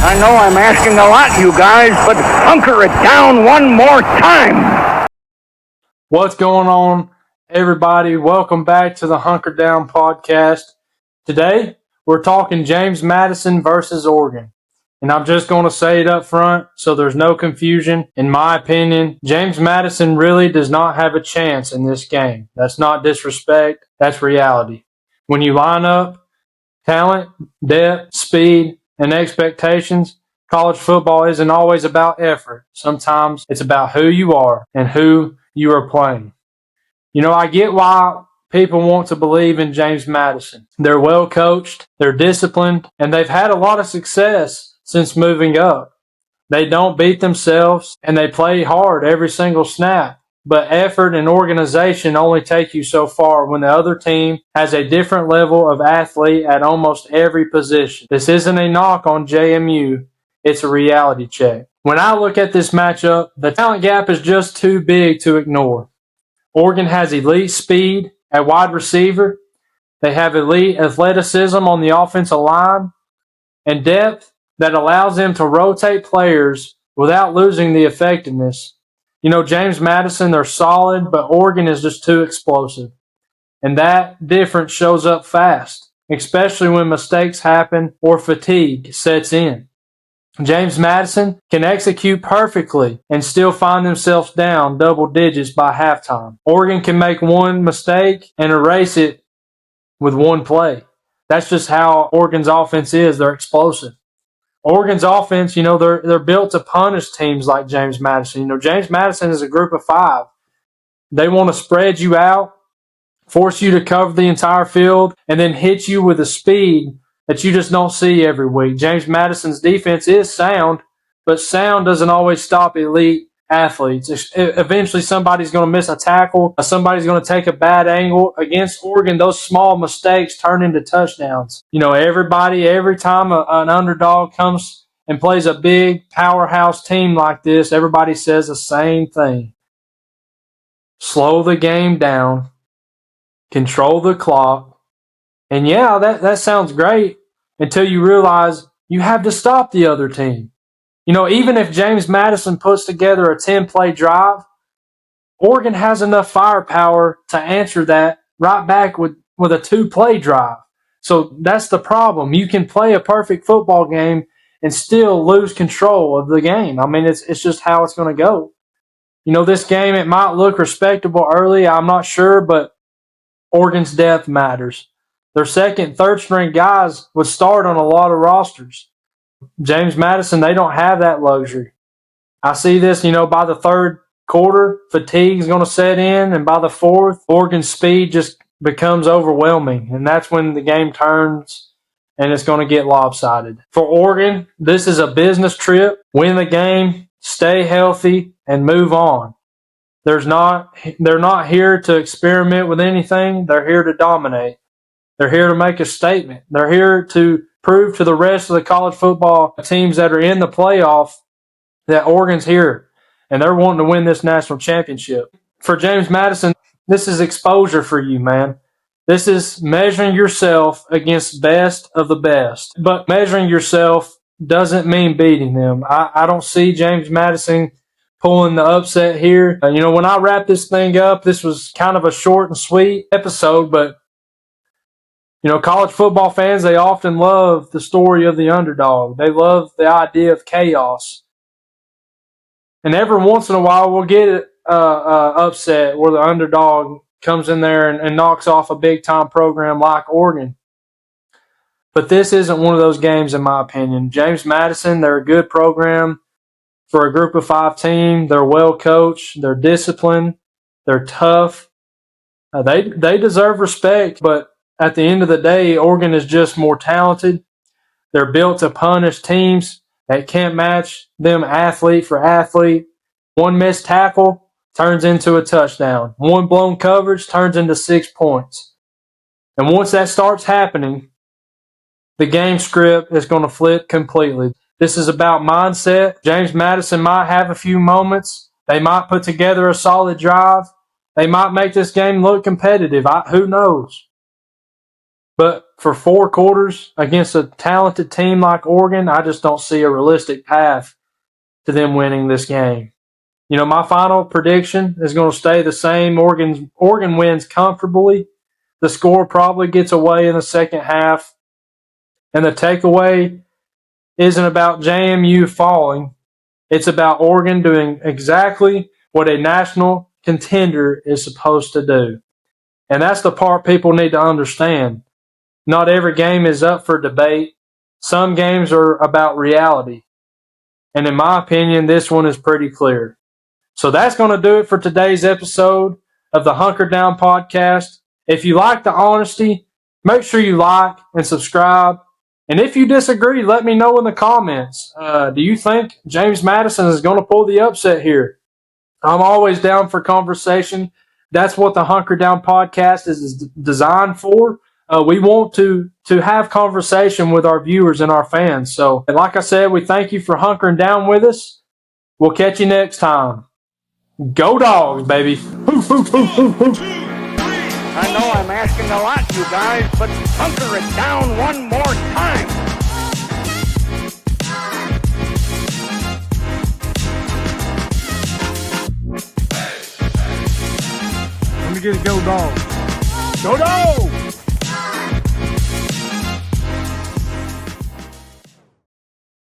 I know I'm asking a lot, you guys, but hunker it down one more time. What's going on, everybody? Welcome back to the Hunker Down Podcast. Today, we're talking James Madison versus Oregon. And I'm just going to say it up front so there's no confusion. In my opinion, James Madison really does not have a chance in this game. That's not disrespect. That's reality. When you line up talent, depth, speed, and expectations, college football isn't always about effort. Sometimes it's about who you are and who you are playing. You know, I get why people want to believe in James Madison. They're well coached, they're disciplined, and they've had a lot of success since moving up. They don't beat themselves, and they play hard every single snap. But effort and organization only take you so far when the other team has a different level of athlete at almost every position. This isn't a knock on JMU. It's a reality check. When I look at this matchup, the talent gap is just too big to ignore. Oregon has elite speed at wide receiver. They have elite athleticism on the offensive line and depth that allows them to rotate players without losing the effectiveness. You know, James Madison, they're solid, but Oregon is just too explosive. And that difference shows up fast, especially when mistakes happen or fatigue sets in. James Madison can execute perfectly and still find themselves down double digits by halftime. Oregon can make one mistake and erase it with one play. That's just how Oregon's offense is. They're explosive. Oregon's offense, you know, they're built to punish teams like James Madison. You know, James Madison is a group of five. They want to spread you out, force you to cover the entire field, and then hit you with a speed that you just don't see every week. James Madison's defense is sound, but sound doesn't always stop elite athletes. Eventually somebody's going to miss a tackle, somebody's going to take a bad angle. Against Oregon, those small mistakes turn into touchdowns. You know, every time an underdog comes and plays a big powerhouse team like this, everybody says the same thing. Slow the game down, control the clock, and yeah, that sounds great until you realize you have to stop the other team. You know, even if James Madison puts together a 10-play drive, Oregon has enough firepower to answer that right back with a 2-play drive. So that's the problem. You can play a perfect football game and still lose control of the game. I mean, it's just how it's going to go. You know, this game, it might look respectable early, I'm not sure, but Oregon's depth matters. Their second, third string guys would start on a lot of rosters. James Madison, they don't have that luxury. I see this, you know, by the third quarter, fatigue is going to set in, and by the fourth, Oregon's speed just becomes overwhelming, and that's when the game turns and it's going to get lopsided. For Oregon, this is a business trip. Win the game, stay healthy, and move on. They're not here to experiment with anything. They're here to dominate. They're here to make a statement. They're here to prove to the rest of the college football teams that are in the playoff that Oregon's here, and they're wanting to win this national championship. For James Madison, this is exposure for you, man. This is measuring yourself against best of the best. But measuring yourself doesn't mean beating them. I don't see James Madison pulling the upset here. You know, when I wrap this thing up, this was kind of a short and sweet episode, but you know, college football fans, they often love the story of the underdog. They love the idea of chaos. And every once in a while, we'll get it upset where the underdog comes in there and knocks off a big-time program like Oregon. But this isn't one of those games, in my opinion. James Madison, they're a good program for a group of five team. They're well coached. They're disciplined. They're tough. They deserve respect, but at the end of the day, Oregon is just more talented. They're built to punish teams that can't match them athlete for athlete. One missed tackle turns into a touchdown. One blown coverage turns into 6 points. And once that starts happening, the game script is going to flip completely. This is about mindset. James Madison might have a few moments. They might put together a solid drive. They might make this game look competitive. Who knows? But for 4 quarters against a talented team like Oregon, I just don't see a realistic path to them winning this game. My final prediction is going to stay the same. Oregon wins comfortably. The score probably gets away in the second half. And the takeaway isn't about JMU falling. It's about Oregon doing exactly what a national contender is supposed to do. And that's the part people need to understand. Not every game is up for debate. Some games are about reality. And in my opinion, this one is pretty clear. So that's going to do it for today's episode of the Hunker Down Podcast. If you like the honesty, make sure you like and subscribe. And if you disagree, let me know in the comments. Do you think James Madison is going to pull the upset here? I'm always down for conversation. That's what the Hunker Down Podcast is designed for. We want to have conversation with our viewers and our fans. So, like I said, we thank you for hunkering down with us. We'll catch you next time. Go Dogs, baby. I know I'm asking a lot, you guys, but hunker it down one more time. Let me get a Go Dogs. Go Dogs!